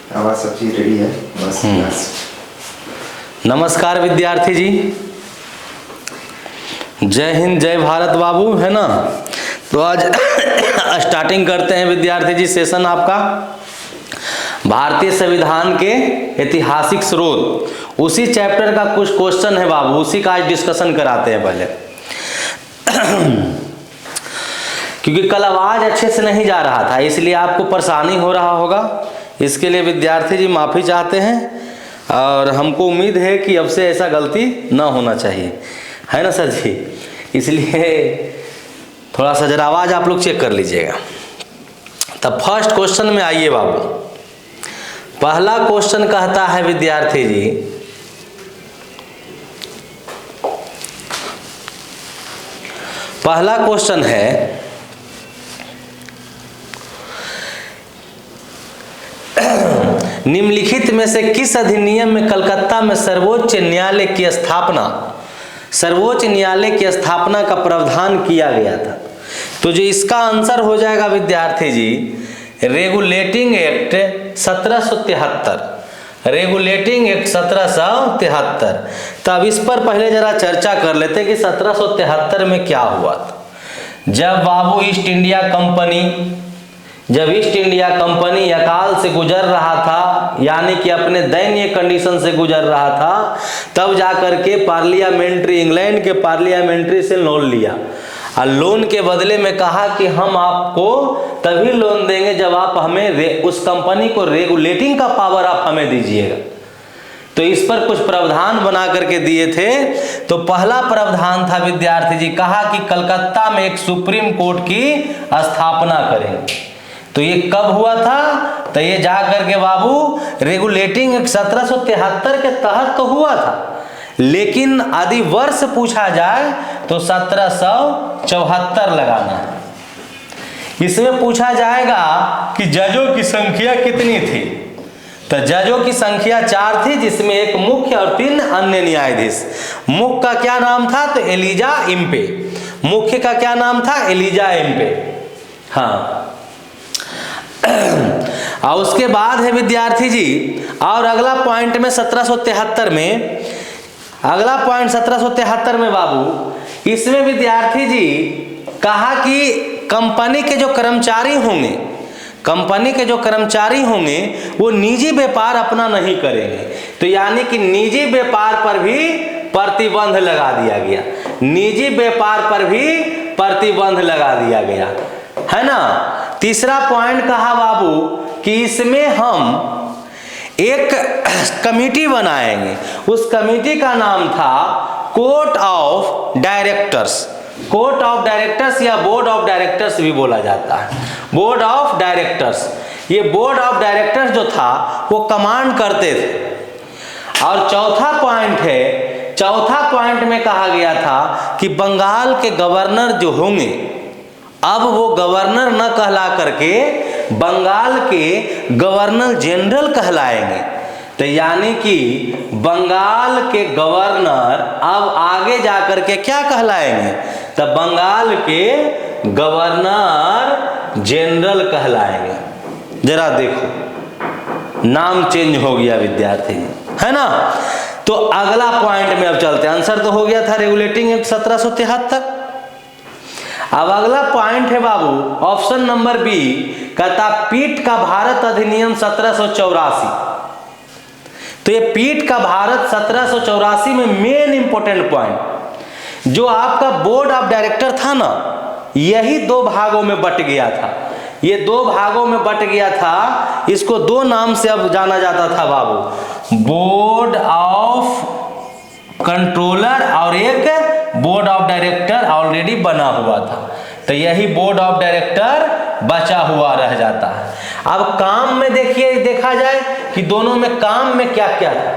आवाज सब चीज रेडी है बस। नमस्कार विद्यार्थी जी, जय हिंद जय भारत बाबू, है ना। तो आज स्टार्टिंग करते हैं विद्यार्थी जी सेशन आपका भारतीय संविधान के ऐतिहासिक स्रोत, उसी चैप्टर का कुछ क्वेश्चन है बाबू, उसी का आज डिस्कशन कराते हैं पहले। क्योंकि कल आवाज अच्छे से नहीं जा रहा था, इसलिए आपको परेशानी हो रहा होगा, इसके लिए विद्यार्थी जी माफ़ी चाहते हैं और हमको उम्मीद है कि अब से ऐसा गलती ना होना चाहिए, है ना सर जी। इसलिए थोड़ा सा जरा आवाज़ आप लोग चेक कर लीजिएगा। तब फर्स्ट क्वेश्चन में आइए बाबू। पहला क्वेश्चन कहता है विद्यार्थी जी, पहला क्वेश्चन है निम्नलिखित में से किस अधिनियम में कलकत्ता में सर्वोच्च न्यायालय की स्थापना का प्रावधान किया गया था। तो जो इसका आंसर हो जाएगा विद्यार्थी जी रेगुलेटिंग एक्ट 1773, रेगुलेटिंग एक्ट 1773। तब इस पर पहले जरा चर्चा कर लेते हैं कि 1773 में क्या हुआ था। जब बाबू ईस्ट इंडिया कंपनी अकाल से गुजर रहा था, यानी कि अपने दयनीय कंडीशन से गुजर रहा था, तब जाकर के पार्लियामेंट्री, इंग्लैंड के पार्लियामेंट्री से लोन लिया और लोन के बदले में कहा कि हम आपको तभी लोन देंगे जब आप हमें उस कंपनी को रेगुलेटिंग का पावर आप हमें दीजिएगा। तो इस पर कुछ प्रावधान बना करके दिए थे। तो पहला प्रावधान था विद्यार्थी जी, कहा कि कलकत्ता में एक सुप्रीम कोर्ट की स्थापना करेंगे। तो ये कब हुआ था? तो ये जा करके बाबू रेगुलेटिंग एक्ट 1773 के तहत तो हुआ था, लेकिन यदि वर्ष पूछा जाए तो 1774 लगाना है। इसमें पूछा जाएगा कि जजों की संख्या कितनी थी। तो जजों की संख्या 4 थी, जिसमें एक मुख्य और 3 अन्य न्यायाधीश। मुख्य का क्या नाम था? तो एलिजा इम्पे। मुख्य का क्या नाम था? Elijah Impey. हाँ, और उसके बाद है विद्यार्थी जी, और अगला पॉइंट में 1773 में, अगला पॉइंट 1773 में बाबू, इसमें विद्यार्थी जी कहा कि कंपनी के जो कर्मचारी होंगे वो निजी व्यापार अपना नहीं करेंगे। तो यानी कि निजी व्यापार पर भी प्रतिबंध लगा दिया गया, निजी व्यापार पर भी प्रतिबंध लगा दिया गया, है ना। तीसरा पॉइंट कहा बाबू कि इसमें हम एक कमिटी बनाएंगे, उस कमिटी का नाम था court of directors. Court of directors या बोर्ड ऑफ डायरेक्टर्स भी बोला जाता है, बोर्ड ऑफ डायरेक्टर्स। ये बोर्ड ऑफ डायरेक्टर्स जो था वो कमांड करते थे। और चौथा पॉइंट है, चौथा पॉइंट में कहा गया था कि बंगाल के गवर्नर जो होंगे, अब वो गवर्नर न कहला करके बंगाल के गवर्नर जनरल कहलाएंगे। तो यानी कि बंगाल के गवर्नर अब आगे जाकर के क्या कहलाएंगे? तो बंगाल के गवर्नर जनरल कहलाएंगे। जरा देखो, नाम चेंज हो गया विद्यार्थी, है ना। तो अगला पॉइंट में अब चलते हैं। आंसर तो हो गया था रेगुलेटिंग एक्ट 1773। अब अगला पॉइंट है बाबू, ऑप्शन नंबर बी, कहता पीठ का भारत अधिनियम 1784। तो ये पीठ का भारत 1784 में मेन इंपोर्टेंट पॉइंट, जो आपका बोर्ड ऑफ डायरेक्टर था ना, यही 2 भागों में बट गया था। ये 2 भागों में बट गया था। इसको 2 नाम से अब जाना जाता था बाबू, बोर्ड ऑफ कंट्रोलर और एक बोर्ड ऑफ डायरेक्टर ऑलरेडी बना हुआ था। तो यही बोर्ड ऑफ डायरेक्टर बचा हुआ रह जाता है। अब काम में देखा जाए कि दोनों में काम में क्या क्या था।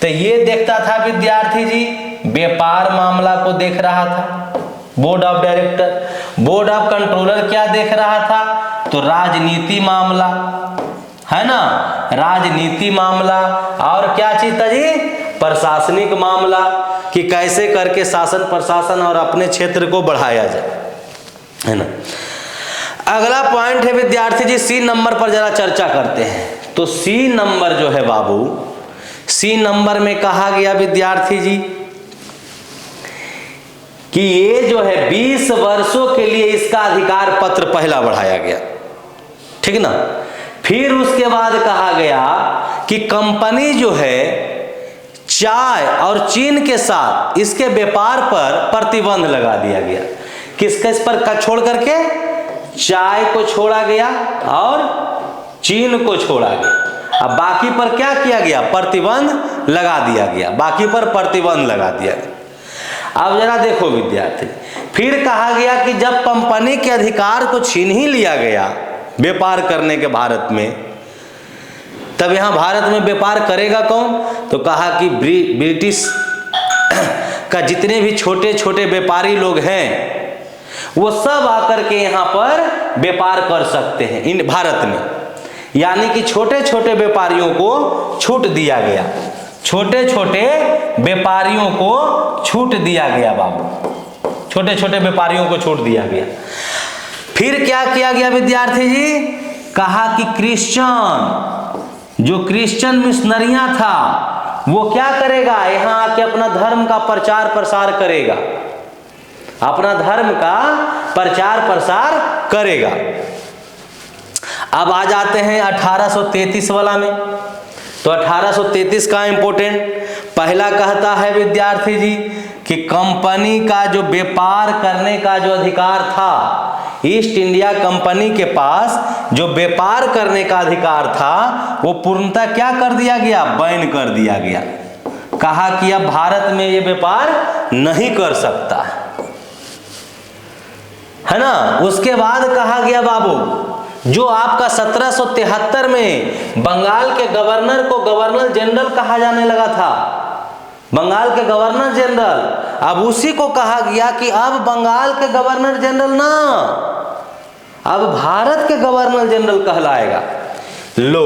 तो ये देखता था विद्यार्थी जी, व्यापार मामला को देख रहा था board of director. Board of controller क्या देख रहा था? तो राजनीति मामला, है ना, राजनीति मामला। और क्या चीज था जी? प्रशासनिक मामला, कि कैसे करके शासन प्रशासन और अपने क्षेत्र को बढ़ाया जाए, है ना। अगला पॉइंट है विद्यार्थी जी, सी नंबर पर जरा चर्चा करते हैं। तो सी नंबर जो है बाबू, सी नंबर में कहा गया विद्यार्थी जी कि ये जो है 20 वर्षों के लिए इसका अधिकार पत्र पहला बढ़ाया गया, ठीक ना। फिर उसके बाद कहा गया कि कंपनी जो है चाय और चीन के साथ इसके व्यापार पर प्रतिबंध लगा दिया गया। किस किस पर छोड़ करके? चाय को छोड़ा गया और चीन को छोड़ा गया। अब बाकी पर क्या किया गया? प्रतिबंध लगा दिया गया, बाकी पर प्रतिबंध लगा दिया गया। अब जरा देखो विद्यार्थी, फिर कहा गया कि जब कंपनी के अधिकार को छीन ही लिया गया व्यापार करने के भारत में, तब यहां भारत में व्यापार करेगा कौन? तो कहा कि ब्रिटिश का जितने भी छोटे छोटे व्यापारी लोग हैं वो सब आकर के यहाँ पर व्यापार कर सकते हैं इन भारत में। यानी कि छोटे छोटे व्यापारियों को छूट दिया गया, छोटे छोटे व्यापारियों को छूट दिया गया बाबू, छोटे छोटे व्यापारियों को छूट दिया गया। फिर क्या किया गया विद्यार्थी जी? कहा कि क्रिश्चियन, जो क्रिश्चियन मिशनरियां था वो क्या करेगा? यहाँ आके अपना धर्म का प्रचार प्रसार करेगा, अपना धर्म का प्रचार प्रसार करेगा। अब आ जाते हैं 1833 वाला में। तो 1833 का इंपोर्टेंट पहला कहता है विद्यार्थी जी कि कंपनी का जो व्यापार करने का जो अधिकार था, ईस्ट इंडिया कंपनी के पास जो व्यापार करने का अधिकार था वो पूर्णतः क्या कर दिया गया? बैन कर दिया गया। कहा कि अब भारत में ये व्यापार नहीं कर सकता है ना। उसके बाद कहा गया बाबू, जो आपका 1773 में बंगाल के गवर्नर को गवर्नर जनरल कहा जाने लगा था, बंगाल के गवर्नर जनरल, अब उसी को कहा गया कि अब बंगाल के गवर्नर जनरल ना, अब भारत के गवर्नर जनरल कहलाएगा। लो,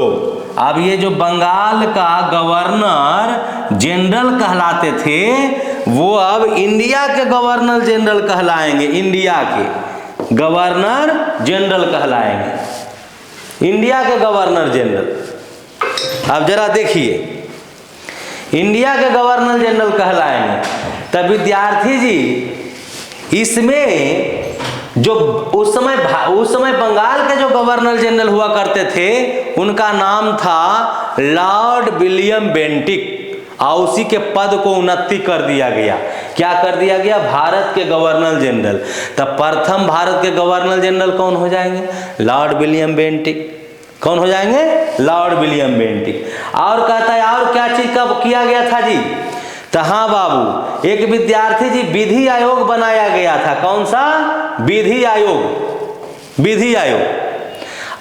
अब ये जो बंगाल का गवर्नर जनरल कहलाते थे वो अब इंडिया के गवर्नर जनरल कहलाएंगे, इंडिया के गवर्नर जनरल कहलाएंगे, इंडिया के गवर्नर जनरल। अब जरा देखिए, इंडिया के गवर्नर जनरल कहलाएंगे। तब विद्यार्थी जी इसमें जो उस समय बंगाल के जो गवर्नर जनरल हुआ करते थे उनका नाम था लॉर्ड विलियम बेंटिक, और उसी के पद को उन्नति कर दिया गया। क्या कर दिया गया? भारत के गवर्नर जनरल। तब प्रथम भारत के गवर्नर जनरल कौन हो जाएंगे? Lord William Bentinck. कौन हो जाएंगे? Lord William Bentinck. और कहता है और क्या चीज कब किया गया था जी? तो हाँ बाबू, एक विद्यार्थी जी विधि आयोग बनाया गया था। कौन सा? विधि आयोग, विधि आयोग।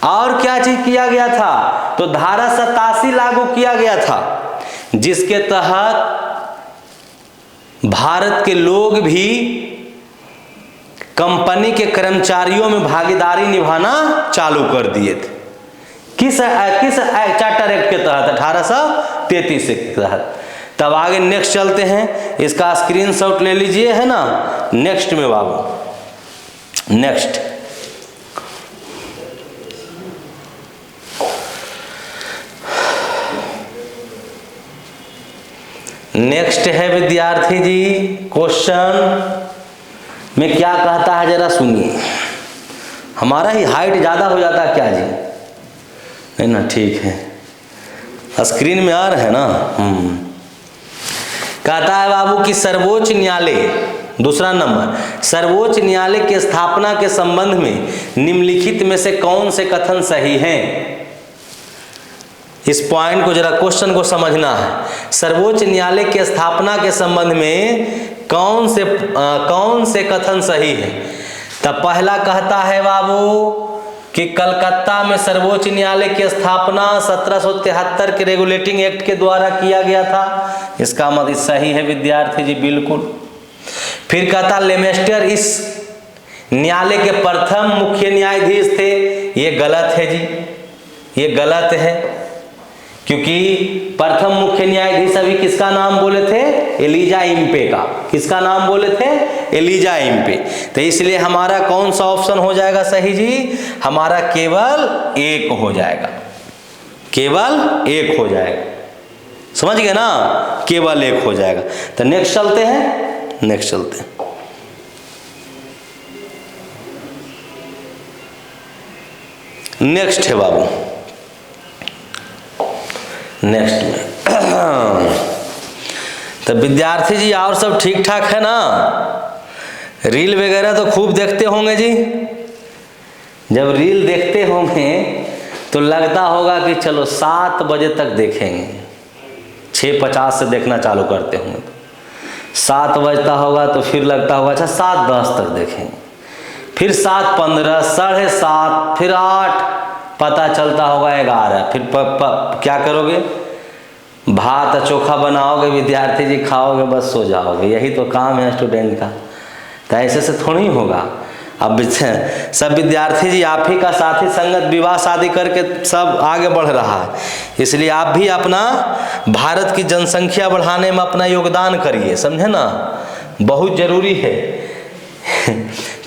और क्या चीज किया गया था? तो धारा 87 लागू किया गया था, जिसके तहत भारत के लोग भी कंपनी के कर्मचारियों में भागीदारी निभाना चालू कर दिए थे। किस चार्टर एक्ट के तहत? 1833 के तहत। तब आगे नेक्स्ट चलते हैं, इसका स्क्रीनशॉट ले लीजिए, है ना। नेक्स्ट में बाबू, नेक्स्ट नेक्स्ट है विद्यार्थी जी क्वेश्चन में क्या कहता है जरा सुनिए। हमारा ही हाइट ज्यादा हो जाता है क्या जी? नहीं ना, ठीक है, स्क्रीन में आ रहा है ना। कहता है बाबू कि सर्वोच्च न्यायालय, दूसरा नंबर, सर्वोच्च न्यायालय की स्थापना के संबंध में निम्नलिखित में से कौन से कथन सही हैं? इस पॉइंट को जरा क्वेश्चन को समझना है। सर्वोच्च न्यायालय की स्थापना के संबंध में कौन से कथन सही है? तब पहला कहता है बाबू कि कलकत्ता में सर्वोच्च न्यायालय की स्थापना 1773 के रेगुलेटिंग एक्ट के द्वारा किया गया था। इसका मतलब सही है विद्यार्थी जी, बिल्कुल। फिर कहता लेमेस्टर इस न्यायालय के प्रथम मुख्य न्यायाधीश थे। ये गलत है जी, ये गलत है, क्योंकि प्रथम मुख्य न्यायाधीश अभी किसका नाम बोले थे? एलिजा इम्पे का। किसका नाम बोले थे? एलिजाइम पे। तो इसलिए हमारा कौन सा ऑप्शन हो जाएगा सही जी? हमारा केवल 1 हो जाएगा, केवल 1 हो जाएगा। समझ गए ना? केवल 1 हो जाएगा। तो नेक्स्ट चलते हैं, नेक्स्ट चलते हैं। नेक्स्ट है बाबू, नेक्स्ट में तो विद्यार्थी जी और सब ठीक ठाक है ना? रील वगैरह तो खूब देखते होंगे जी। जब रील देखते होंगे तो लगता होगा कि चलो 7 बजे तक देखेंगे, 6:50 से देखना चालू करते होंगे, 7 बजता होगा तो फिर लगता होगा अच्छा 7:10 तक देखेंगे, फिर 7:15, 7:30, फिर 8, पता चलता होगा 11। फिर क्या करोगे? भात चोखा बनाओगे विद्यार्थी जी, खाओगे, बस सो जाओगे। यही तो काम है स्टूडेंट का। तो ऐसे से थोड़ी होगा। अब सब विद्यार्थी जी आप ही का साथी संगत विवाह शादी करके सब आगे बढ़ रहा है, इसलिए आप भी अपना भारत की जनसंख्या बढ़ाने में अपना योगदान करिए, समझे ना? बहुत जरूरी है।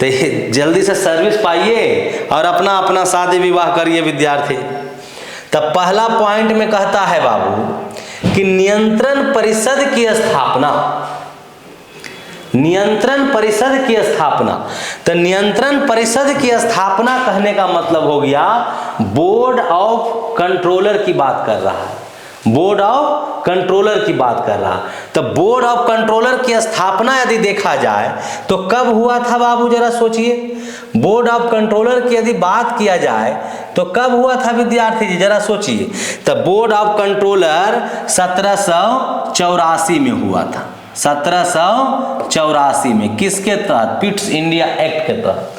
तो जल्दी से सर्विस पाइए और अपना अपना शादी विवाह करिए विद्यार्थी। तब पहला पॉइंट में कहता है बाबू कि नियंत्रण परिषद की स्थापना, नियंत्रण परिषद की स्थापना। तो नियंत्रण परिषद की स्थापना कहने का मतलब हो गया बोर्ड ऑफ कंट्रोलर की बात कर रहा है, बोर्ड ऑफ कंट्रोलर की बात कर रहा। तो बोर्ड ऑफ कंट्रोलर की स्थापना यदि देखा जाए तो कब हुआ था बाबू, जरा सोचिए। बोर्ड ऑफ कंट्रोलर की यदि बात किया जाए तो कब हुआ था विद्यार्थी जी, जरा सोचिए। तो बोर्ड ऑफ कंट्रोलर 1784 में हुआ था, 1784 में। किसके तहत? पिट्स इंडिया एक्ट के तहत,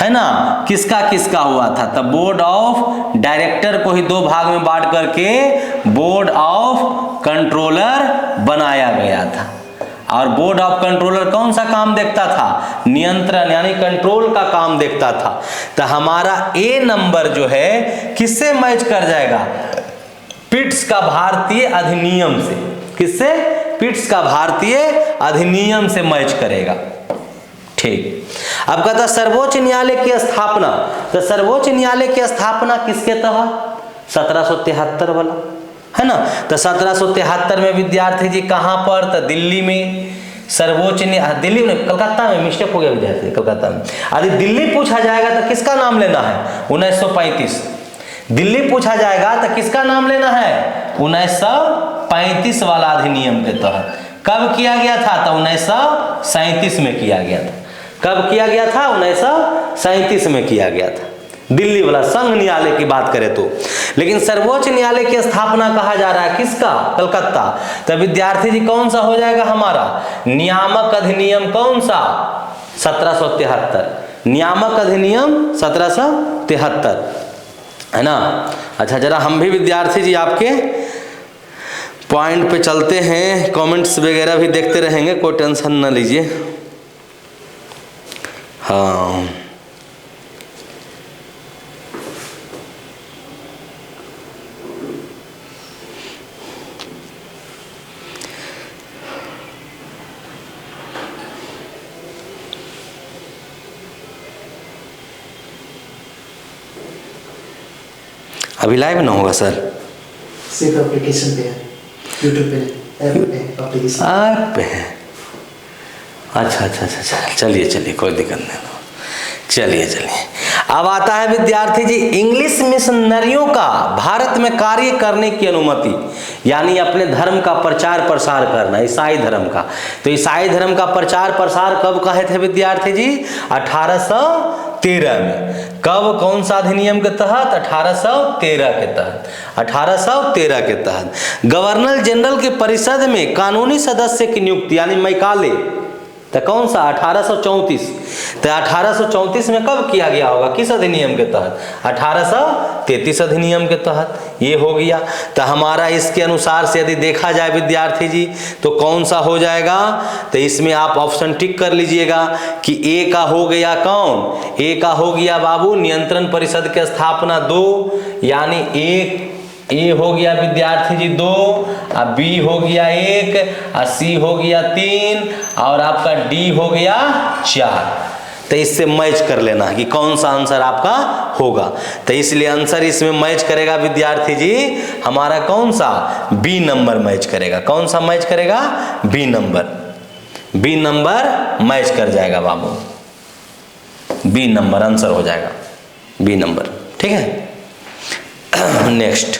है ना? किसका किसका हुआ था? तब बोर्ड ऑफ डायरेक्टर को ही 2 भाग में बांट करके बोर्ड ऑफ कंट्रोलर बनाया गया था। और बोर्ड ऑफ कंट्रोलर कौन सा काम देखता था? नियंत्रण यानी कंट्रोल का काम देखता था। तो हमारा ए नंबर जो है किससे मैच कर जाएगा? पिट्स का भारतीय अधिनियम से। किससे? पिट्स का भारतीय अधिनियम से मैच करेगा। ठीक। अब कहता सर्वोच्च न्यायालय की स्थापना। तो सर्वोच्च न्यायालय की स्थापना किसके तहत? 1773 वाला, है ना? तो 1773 में विद्यार्थी जी कहां पर? तो दिल्ली में सर्वोच्च न्यायालय, दिल्ली में, कलकत्ता में मिस्टेक हो गया विद्यार्थी, कलकत्ता में। यदि दिल्ली पूछा जाएगा तो किसका नाम लेना है? 1935। दिल्ली पूछा जाएगा तो किसका नाम लेना है? 1935 वाला अधिनियम के तहत। कब किया गया था? तो 1937 में किया गया था। कब किया गया था? 1937 में किया गया था। दिल्ली वाला संघ न्यायालय की बात करें तो। लेकिन सर्वोच्च न्यायालय की स्थापना कहा जा रहा है किसका? कलकत्ता। तो विद्यार्थी जी कौन सा हो जाएगा हमारा? नियामक अधिनियम कौन सा? 1773। नियामक अधिनियम 1773, है ना? अच्छा, जरा हम भी विद्यार्थी जी आपके पॉइंट पे चलते हैं, कमेंट्स वगैरह भी देखते रहेंगे, कोई टेंशन ना लीजिए। हाँ, अभी लाइव ना होगा सर? सिर्फ एप्लीकेशन पे है, यूट्यूब पे, ऐप पे, एप्लीकेशन ऐप पे है। अच्छा अच्छा अच्छा अच्छा, चलिए चलिए, कोई दिक्कत नहीं, चलिए चलिए। अब आता है विद्यार्थी जी इंग्लिश मिशनरियों का भारत में कार्य करने की अनुमति, यानी अपने धर्म का प्रचार प्रसार करना, ईसाई धर्म का। तो ईसाई धर्म का प्रचार प्रसार कब कहे थे विद्यार्थी जी? 1813 में। कब? कौन सा अधिनियम के तहत? 1813 के तहत। 1813 के तहत गवर्नर जनरल के परिषद में कानूनी सदस्य की नियुक्ति, यानी मैकाले। तो कौन सा? 1834। तो 1834 में कब किया गया होगा? किस अधिनियम के तहत? 1833 अधिनियम के तहत। ये हो गया। तो हमारा इसके अनुसार से यदि देखा जाए विद्यार्थी जी तो कौन सा हो जाएगा? तो इसमें आप ऑप्शन टिक कर लीजिएगा कि ए का हो गया कौन? ए का हो गया बाबू नियंत्रण परिषद की स्थापना 2, यानी 1 ए हो गया विद्यार्थी जी 2, और बी हो गया 1, और सी हो गया 3, और आपका डी हो गया 4। तो इससे मैच कर लेना कि कौन सा आंसर आपका होगा। तो इसलिए आंसर इसमें मैच करेगा विद्यार्थी जी हमारा कौन सा, बी नंबर मैच करेगा। कौन सा मैच करेगा, B number. B number match कर जाएगा बाबू, बी नंबर आंसर हो जाएगा, बी नंबर। ठीक है, नेक्स्ट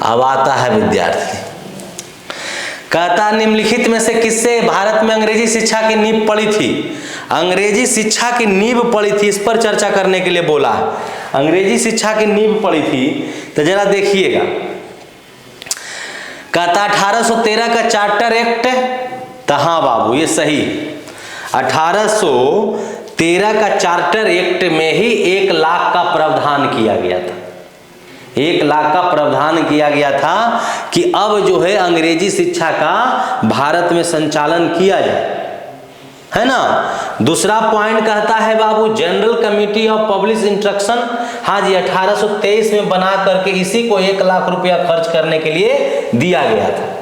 अब आता है विद्यार्थी, कहता निम्नलिखित में से किससे भारत में अंग्रेजी शिक्षा की नींव पड़ी थी। अंग्रेजी शिक्षा की नींव पड़ी थी, इस पर चर्चा करने के लिए बोला है। अंग्रेजी शिक्षा की नींव पड़ी थी, तो जरा देखिएगा, कहता 1813 का चार्टर एक्ट। तो हाँ बाबू ये सही, 1813 का चार्टर एक्ट में ही 1 लाख का प्रावधान किया गया था। 1 लाख का प्रावधान किया गया था कि अब जो है अंग्रेजी शिक्षा का भारत में संचालन किया जाए, है ना। दूसरा पॉइंट कहता है बाबू general committee of public instruction, हाँ जी 1823 में बना करके इसी को 1 लाख रुपया खर्च करने के लिए दिया गया था।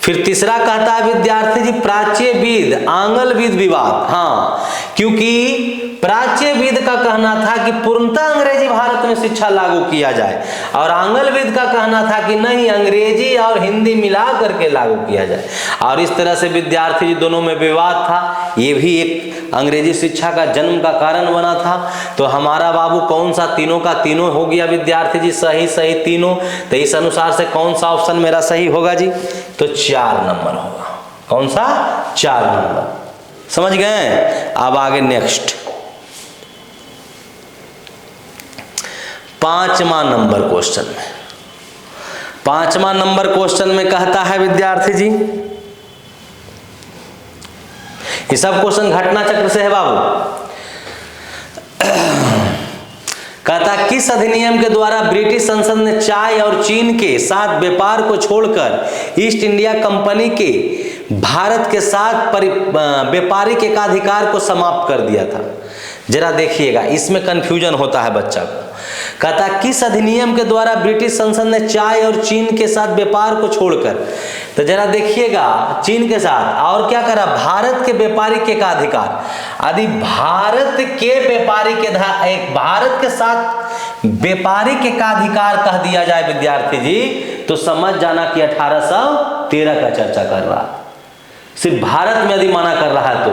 फिर तीसरा कहता है विद्यार्थी जी प्राच्य विद आंगल विद विवाद, हाँ क्योंकि प्राच्य विद का कहना था कि पूर्णतः अंग्रेजी भारत में शिक्षा लागू किया जाए, और आंगल विद का कहना था कि नहीं अंग्रेजी और हिंदी मिला करके लागू किया जाए। और इस तरह से विद्यार्थी जी दोनों में विवाद था, ये भी एक अंग्रेजी शिक्षा का जन्म का कारण बना था। तो हमारा बाबू कौन सा, तीनों का तीनों हो गया विद्यार्थी जी, सही सही तीनों। तो इस अनुसार से कौन सा ऑप्शन मेरा सही होगा जी, तो 4 नंबर होगा। कौन सा, 4 नंबर, समझ गए। अब आगे नेक्स्ट 5वां नंबर क्वेश्चन में, 5वां नंबर क्वेश्चन में कहता है विद्यार्थी जी, ये सब क्वेश्चन घटना चक्र से है बाबू। कहता किस अधिनियम के द्वारा ब्रिटिश संसद ने चाय और चीन के साथ व्यापार को छोड़कर ईस्ट इंडिया कंपनी के भारत के साथ व्यापारिक एकाधिकार को समाप्त कर दिया था। जरा देखिएगा, इसमें कंफ्यूजन होता है बच्चा को। कहता किस अधिनियम के द्वारा ब्रिटिश संसद ने चाय और चीन के साथ व्यापार को छोड़कर, तो जरा देखिएगा चीन के साथ और क्या करा, भारत के व्यापारिक एकाधिकार। यदि भारत के व्यापारिक भारत के साथ व्यापारिक एकाधिकार कह दिया जाए विद्यार्थी जी, तो समझ जाना कि 1813 का चर्चा कर रहा है। सिर्फ भारत में यदि माना कर रहा है तो,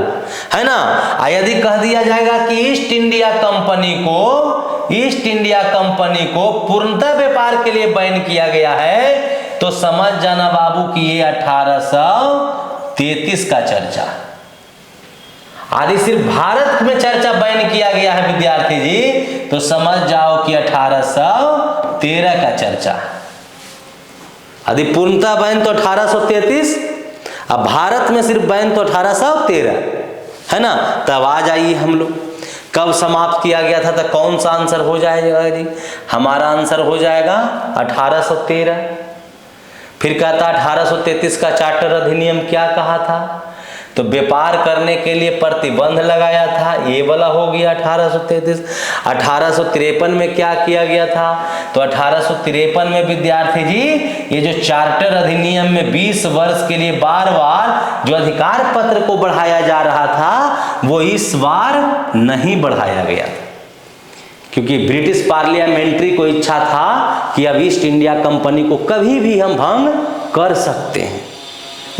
है ना। यदि कह दिया जाएगा कि ईस्ट इंडिया कंपनी को पूर्णतः व्यापार के लिए बैन किया गया है, तो समझ जाना बाबू कि ये 1833 का चर्चा। यदि सिर्फ भारत में चर्चा बैन किया गया है विद्यार्थी जी, तो समझ जाओ कि 1813 का चर्चा। यदि पूर्णतः बैन तो 1833, अब भारत में सिर्फ बैन तो 1813, है ना। तब आ जाइए हम लोग, कब समाप्त किया गया था, तो कौन सा आंसर हो जाएगा जी, हमारा आंसर हो जाएगा 1813। फिर कहता 1833 का चार्टर अधिनियम क्या कहा था, तो व्यापार करने के लिए प्रतिबंध लगाया था, ये वाला हो गया 1833। 1853 में क्या किया गया था, तो 1853 में विद्यार्थी जी ये जो चार्टर अधिनियम में 20 वर्ष के लिए बार बार जो अधिकार पत्र को बढ़ाया जा रहा था, वो इस बार नहीं बढ़ाया गया, क्योंकि ब्रिटिश पार्लियामेंट्री को इच्छा था कि अब ईस्ट इंडिया कंपनी को कभी भी हम भंग कर सकते हैं,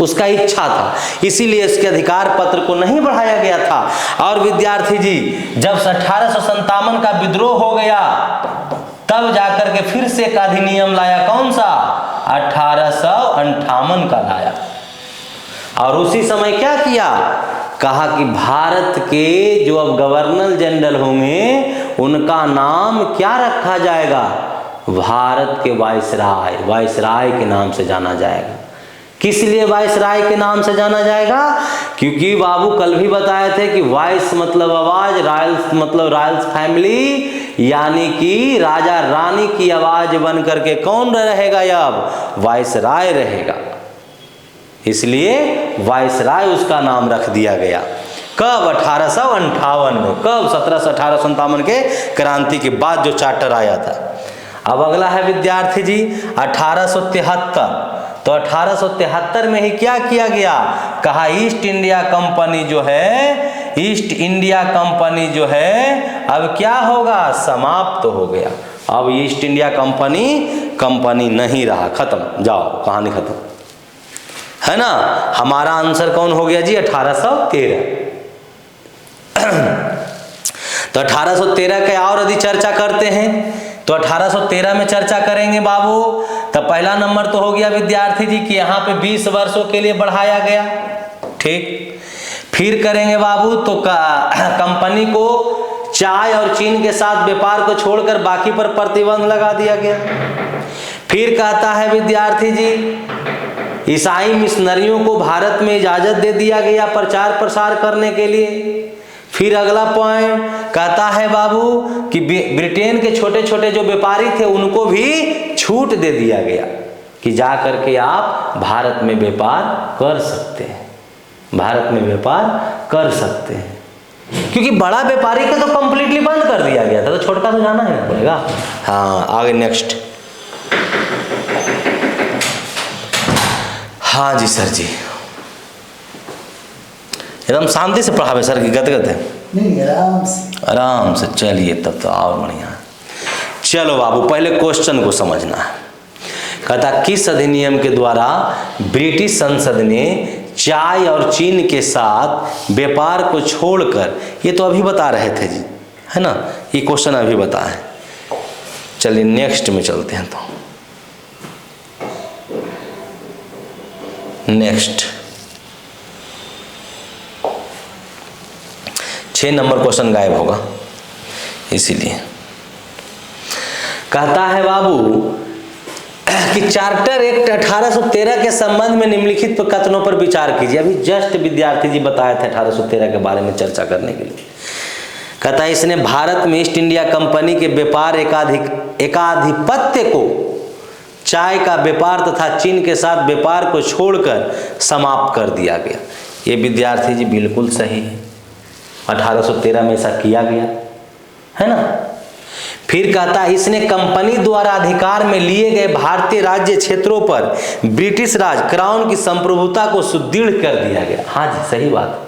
उसका इच्छा था, इसीलिए इसके अधिकार पत्र को नहीं बढ़ाया गया था। और विद्यार्थी जी जब 1857 का विद्रोह हो गया, तब जाकर के फिर से एक अधिनियम लाया, कौन सा, 1858 का लाया। और उसी समय क्या किया, कहा कि भारत के जो अब गवर्नर जनरल होंगे उनका नाम क्या रखा जाएगा, भारत के वायसराय के नाम से जाना जाएगा। किस लिए वायसराय के नाम से जाना जाएगा, क्योंकि बाबू कल भी बताए थे कि वाइस मतलब आवाज, रॉयल्स मतलब रॉयल्स फैमिली, यानी कि राजा रानी की आवाज बन करके कौन रहेगा, अब वायसराय रहेगा, इसलिए वायसराय उसका नाम रख दिया गया। कब? 1858 में। कब? 1758 के क्रांति के बाद जो चार्टर आया था। अब अगला है विद्यार्थी जी 1873। तो 1873 में ही क्या किया गया? कहा ईस्ट इंडिया कंपनी जो है, ईस्ट इंडिया कंपनी जो है अब क्या होगा? समाप्त हो गया। अब ईस्ट इंडिया कंपनी नहीं रहा, खत्म, जाओ कहानी खत्म, है ना। हमारा आंसर कौन हो गया जी? 1813। तो 1813 के और यदि चर्चा करते हैं तो 1813 में चर्चा करेंगे बाबू। तो पहला नंबर तो हो गया विद्यार्थी जी कि यहाँ पे 20 वर्षों के लिए बढ़ाया गया, ठीक। फिर करेंगे बाबू तो कंपनी को चाय और चीन के साथ व्यापार को छोड़कर बाकी पर प्रतिबंध लगा दिया गया। फिर कहता है विद्यार्थी जी ईसाई मिशनरियों को भारत में इजाजत दे दिया गया प्रचार प्रसार करने के लिए। फिर अगला पॉइंट कहता है बाबू कि ब्रिटेन के छोटे छोटे जो व्यापारी थे उनको भी छूट दे दिया गया कि जा करके आप भारत में व्यापार कर सकते हैं, भारत में व्यापार कर सकते हैं। क्योंकि बड़ा व्यापारी का तो कंप्लीटली बंद कर दिया गया था, तो छोटा तो जाना ही ना पड़ेगा। हाँ आगे नेक्स्ट। हाँ जी सर जी, एकदम शांति से पढ़ावे सर की गदगद है? नहीं, आराम से। आराम से, चलिए तब तो और बढ़िया है। चलो बाबू पहले क्वेश्चन को समझना है। कहता किस अधिनियम के द्वारा ब्रिटिश संसद ने चाय और चीन के साथ व्यापार को छोड़कर, ये तो अभी बता रहे थे जी, है ना, ये क्वेश्चन अभी बताए। चलिए नेक्स्ट में चलते हैं। तो नेक्स्ट 6 नंबर क्वेश्चन गायब होगा, इसीलिए कहता है बाबू कि चार्टर एक्ट 1813 के संबंध में निम्नलिखित कथनों पर विचार कीजिए। अभी जस्ट विद्यार्थी जी बताए थे 1813 के बारे में चर्चा करने के लिए। कहता है इसने भारत में ईस्ट इंडिया कंपनी के व्यापार एकाधिपत्य को, चाय का व्यापार तथा चीन के साथ व्यापार को छोड़कर समाप्त कर दिया गया। ये विद्यार्थी जी बिल्कुल सही है, 1813 में ऐसा किया गया, है ना। फिर कहता है इसने कंपनी द्वारा अधिकार में लिए गए भारतीय राज्य क्षेत्रों पर ब्रिटिश राज क्राउन की संप्रभुता को सुदृढ़ कर दिया गया। हाँ जी सही बात।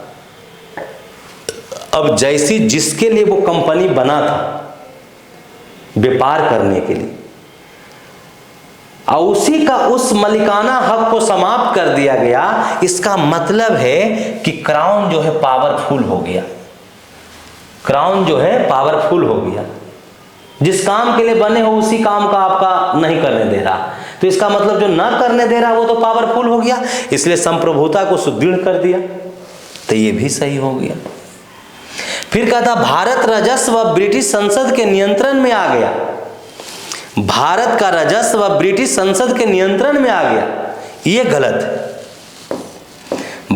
अब जैसी जिसके लिए वो कंपनी बना था व्यापार करने के लिए, और उसी का उस मलिकाना हक को समाप्त कर दिया गया, इसका मतलब है कि क्राउन जो है पावरफुल हो गया, क्राउन जो है पावरफुल हो गया। जिस काम के लिए बने हो उसी काम का आपका नहीं करने दे रहा, तो इसका मतलब जो ना करने दे रहा वो तो पावरफुल हो गया, इसलिए संप्रभुता को सुदृढ़ कर दिया। तो ये भी सही हो गया। फिर कहता भारत राजस्व ब्रिटिश संसद के नियंत्रण में आ गया, भारत का राजस्व ब्रिटिश संसद के नियंत्रण में आ गया, ये गलत है।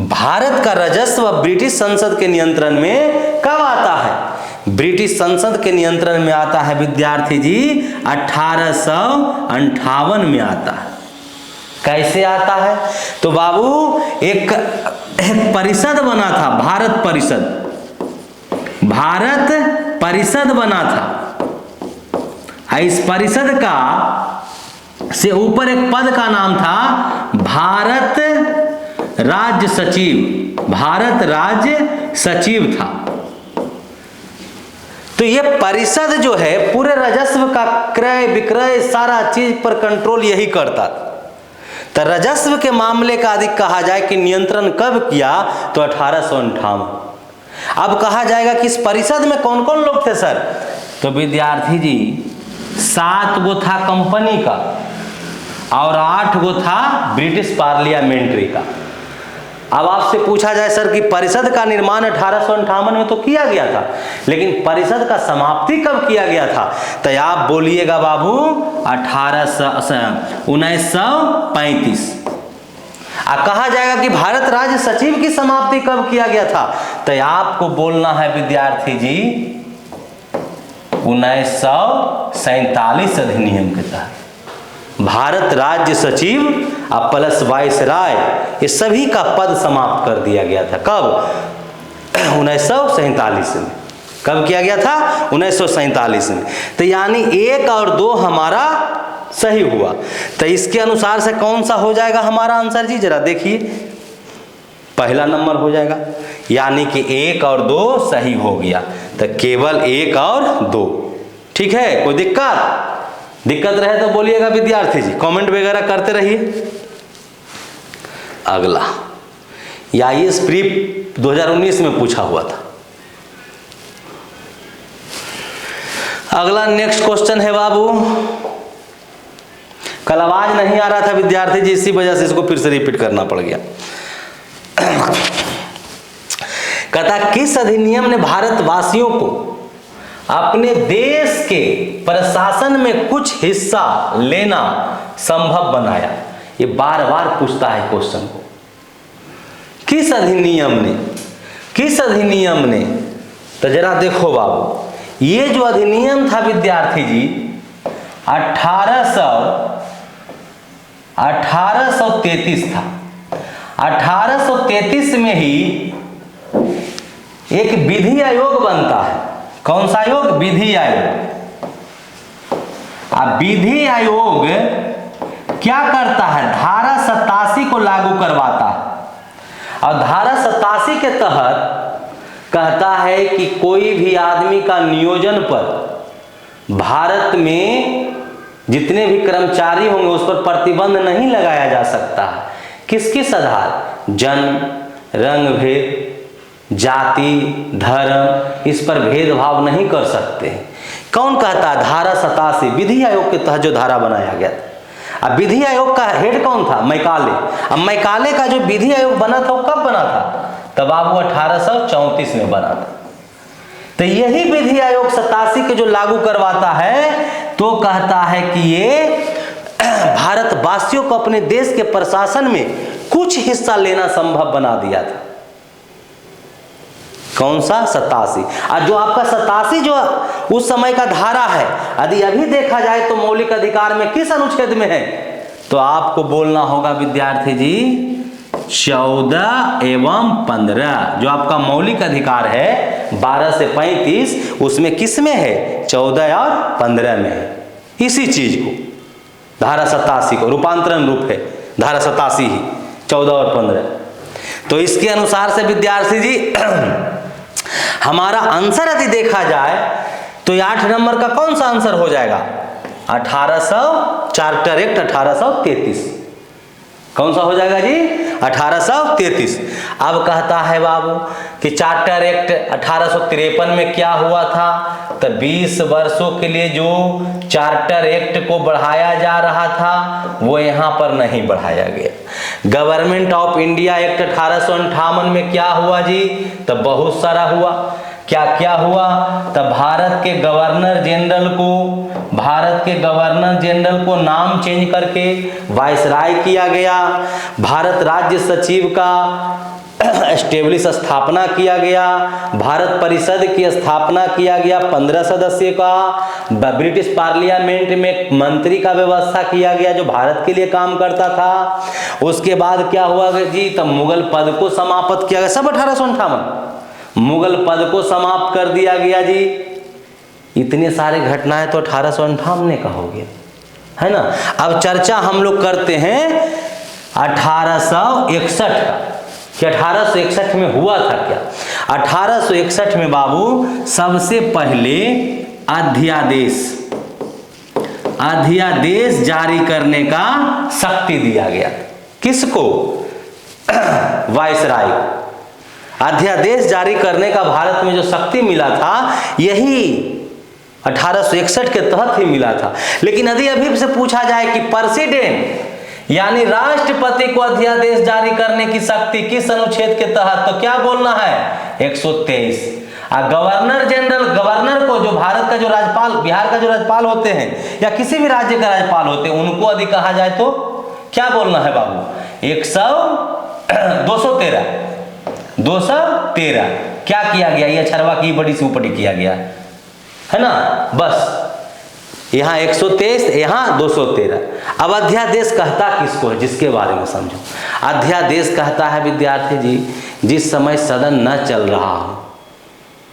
भारत का राजस्व ब्रिटिश संसद के नियंत्रण में कब आता है? ब्रिटिश संसद के नियंत्रण में आता है विद्यार्थी जी 1858 में आता है। कैसे आता है? तो बाबू एक परिषद बना था, भारत परिषद बना था। इस परिषद का से ऊपर एक पद का नाम था भारत राज्य सचिव, भारत राज्य सचिव था। तो ये परिषद जो है पूरे राजस्व का क्रय विक्रय सारा चीज पर कंट्रोल यही करता। तो राजस्व के मामले का अधिक कहा जाए कि नियंत्रण कब किया? तो 1858। अब कहा जाएगा कि इस परिषद में कौन कौन लोग थे सर? तो विद्यार्थी जी 7 गो था कंपनी का और 8 गो था ब्रिटिश पार्लियामेंट्री का। अब आपसे पूछा जाए सर कि परिषद का निर्माण 1858 में तो किया गया था, लेकिन परिषद का समाप्ति कब किया गया था? तो आप बोलिएगा बाबू 1935। कहा जाएगा कि भारत राज्य सचिव की समाप्ति कब किया गया था? तो आपको बोलना है विद्यार्थी जी 1947 अधिनियम के तहत भारत राज्य सचिव और प्लस वाइसराय, ये सभी का पद समाप्त कर दिया गया था। कब? 1947 में। कब किया गया था? 1947 में। तो यानी 1 और 2 हमारा सही हुआ। तो इसके अनुसार से कौन सा हो जाएगा हमारा आंसर जी? जरा देखिए, पहला नंबर हो जाएगा, यानी कि 1 और 2 सही हो गया। तो केवल 1 और 2। ठीक है, कोई दिक्कत रहे तो बोलिएगा विद्यार्थी जी, कमेंट वगैरह करते रहिए। अगला, आईएएस प्री 2019 में पूछा हुआ था। अगला नेक्स्ट क्वेश्चन है बाबू, कल आवाज नहीं आ रहा था विद्यार्थी जी, इसी वजह से इसको फिर से रिपीट करना पड़ गया। कहता किस अधिनियम ने भारतवासियों को अपने देश के प्रशासन में कुछ हिस्सा लेना संभव बनाया? ये बार बार पूछता है क्वेश्चन को। किस अधिनियम ने? तो जरा देखो बाबू, ये जो अधिनियम था विद्यार्थी जी 1833 था। 1833 में ही एक विधि आयोग बनता है। कौन सा आयोग? विधि आयोग। अब विधि आयोग क्या करता है? धारा 87 को लागू करवाता है। और धारा 87 के तहत कहता है कि कोई भी आदमी का नियोजन पर भारत में जितने भी कर्मचारी होंगे उस पर प्रतिबंध नहीं लगाया जा सकता है। किस किस आधार? जन्म, रंग भेद, जाति, धर्म, इस पर भेदभाव नहीं कर सकते। कौन कहता है? धारा 87 विधि आयोग के तहत जो धारा बनाया गया था। अब विधि आयोग का हेड कौन था? मैकाले। अब मैकाले का जो विधि आयोग बना था वो कब बना था? तब बाबू 1834 में बना था। तो यही विधि आयोग 87 के जो लागू करवाता है तो कहता है कि ये भारतवासियों को अपने देश के प्रशासन में कुछ हिस्सा लेना संभव बना दिया था। कौन सा? 87। और जो आपका 87 जो उस समय का धारा है, यदि अभी देखा जाए तो मौलिक अधिकार में किस अनुच्छेद में है? तो आपको बोलना होगा विद्यार्थी जी 14 एवं 15। जो आपका मौलिक अधिकार है 12 से 35, उसमें किस में है? 14 और 15 में है। इसी चीज को धारा 87 को रूपांतरण रूप है धारा 87 ही 14 और 15। तो इसके अनुसार से विद्यार्थी जी हमारा आंसर यदि देखा जाए तो 8 नंबर का कौन सा आंसर हो जाएगा? 1800 चार्टर एक्ट 1833। कौन सा हो जाएगा जी? 1833। अब कहता है बाबू कि चार्टर एक्ट 1853 में क्या हुआ था? तो 20 वर्षों के लिए जो चार्टर एक्ट को बढ़ाया जा रहा था वो यहाँ पर नहीं बढ़ाया गया। गवर्नमेंट ऑफ इंडिया एक्ट 1858 में क्या हुआ जी? तो बहुत सारा हुआ। क्या क्या हुआ? तो भारत के गवर्नर जनरल को नाम चेंज करके वाइसराय किया गया। भारत राज्य सचिव का एस्टेब्लिश स्थापना किया गया। भारत परिषद की स्थापना किया गया 15 सदस्य का। ब्रिटिश पार्लियामेंट में मंत्री का व्यवस्था किया गया जो भारत के लिए काम करता था। उसके बाद क्या हुआ जी? तब मुगल पद को समाप्त किया गया। सब 1858 मुगल पद को समाप्त कर दिया गया जी। इतने सारे घटनाएं तो 1858 का हो गया, है ना। अब चर्चा हम लोग करते हैं 1861 का कि 1861 में हुआ था क्या। 1861 में बाबू सबसे पहले अध्यादेश जारी करने का शक्ति दिया गया। किसको? वाइसराय को। अध्यादेश जारी करने का भारत में जो शक्ति मिला था यही 1861 के तहत ही मिला था। लेकिन यदि अभी से पूछा जाए कि प्रेसिडेंट यानी राष्ट्रपति को अध्यादेश जारी करने की शक्ति किस अनुच्छेद के तहत, तो क्या बोलना है? 123। गवर्नर को जो भारत का जो राज्यपाल, बिहार का जो राज्यपाल होते हैं या किसी भी राज्य का राज्यपाल होते हैं, उनको यदि कहा जाए तो क्या बोलना है बाबू? 213। क्या किया गया? ये छरवा की बड़ी से ऊपरी किया गया है ना। बस यहाँ 123, यहाँ 213। अब अध्यादेश कहता किसको है, जिसके बारे में समझो। अध्यादेश कहता है विद्यार्थी जी जिस समय सदन न चल रहा हो,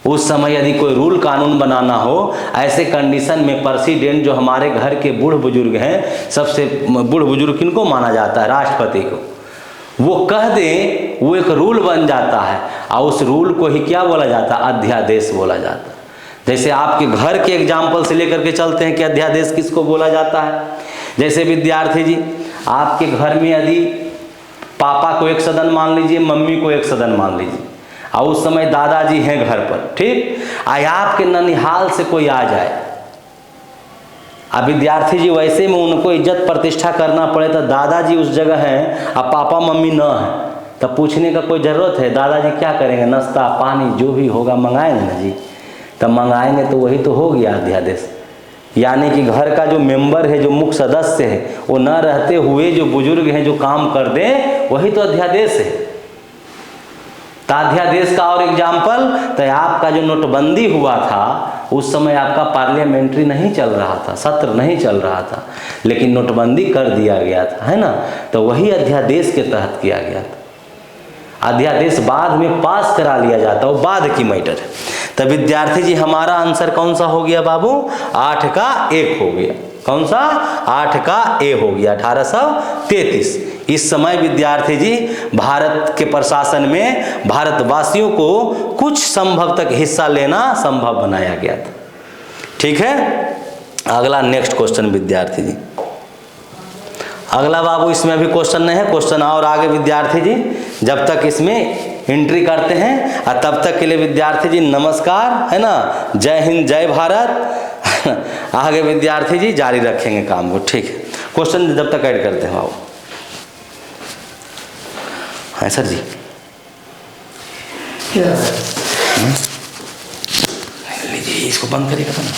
उस समय यदि कोई रूल कानून बनाना हो, ऐसे कंडीशन में प्रेसिडेंट जो हमारे घर के बूढ़ बुजुर्ग हैं, सबसे बूढ़ बुजुर्ग किनको माना जाता है? राष्ट्रपति को। वो कह दे, वो एक रूल बन जाता है और उस रूल को ही क्या बोला जाता है? अध्यादेश बोला जाता है। जैसे आपके घर के एग्जाम्पल से लेकर के चलते हैं कि अध्यादेश किसको बोला जाता है। जैसे विद्यार्थी जी, आपके घर में यदि पापा को एक सदन मान लीजिए, मम्मी को एक सदन मान लीजिए, और उस समय दादाजी हैं घर पर, ठीक। आपके ननिहाल से कोई आ जाए, अब विद्यार्थी जी वैसे में उनको इज्जत प्रतिष्ठा करना पड़े, तो दादाजी उस जगह हैं अब पापा मम्मी न हैं, तब पूछने का कोई ज़रूरत है? दादाजी क्या करेंगे? नाश्ता पानी जो भी होगा मंगाएंगे ना जी, तब मंगाएंगे तो वही तो हो गया अध्यादेश। यानी कि घर का जो मेंबर है, जो मुख्य सदस्य है, वो न रहते हुए जो बुजुर्ग हैं जो काम कर दें, वही तो अध्यादेश है। तो अध्यादेश का और एग्जाम्पल, तो आपका जो नोटबंदी हुआ था उस समय आपका पार्लियामेंट्री नहीं चल रहा था, सत्र नहीं चल रहा था, लेकिन नोटबंदी कर दिया गया था, है ना। तो वही अध्यादेश के तहत किया गया था। अध्यादेश बाद में पास करा लिया जाता, वो बाद की मैटर है। तो विद्यार्थी जी हमारा आंसर कौन सा हो गया बाबू? 8 का 1 हो गया। कौन सा? 8 का ए हो गया, 1833। इस समय विद्यार्थी जी भारत के प्रशासन में भारतवासियों को कुछ संभव तक हिस्सा लेना संभव बनाया गया था। ठीक है, अगला नेक्स्ट क्वेश्चन विद्यार्थी जी। अगला बाबू इसमें अभी क्वेश्चन नहीं है, क्वेश्चन और आगे विद्यार्थी जी जब तक इसमें एंट्री करते हैं, और तब तक के लिए विद्यार्थी जी नमस्कार, है ना। जय हिंद, जय भारत। आगे विद्यार्थी जी जारी रखेंगे काम को, ठीक है। क्वेश्चन जब तक ऐड करते हैं बाबू। हाँ सर जी, क्या लीजिए इसको बंद करिएगा तो ना।